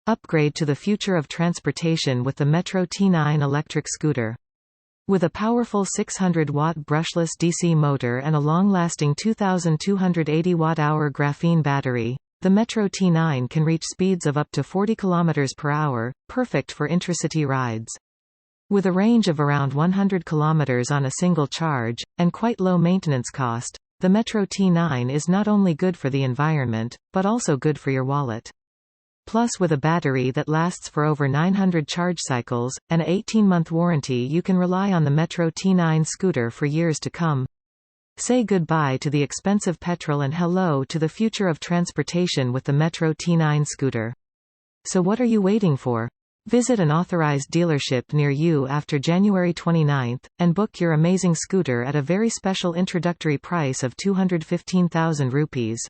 Upgrade to the future of transportation with the Metro T9 electric scooter. With a powerful 600-watt brushless DC motor and a long-lasting 2,280 watt-hour graphene battery, the Metro T9 can reach speeds of up to 40 km per hour, perfect for intracity rides. With a range of around 100 km on a single charge, and quite low maintenance cost, the Metro T9 is not only good for the environment, but also good for your wallet. Plus, with a battery that lasts for over 900 charge cycles, and a 18-month warranty, you can rely on the Metro T9 scooter for years to come. Say goodbye to the expensive petrol and hello to the future of transportation with the Metro T9 scooter. So what are you waiting for? Visit an authorized dealership near you after January 29, and book your amazing scooter at a very special introductory price of 215,000 rupees.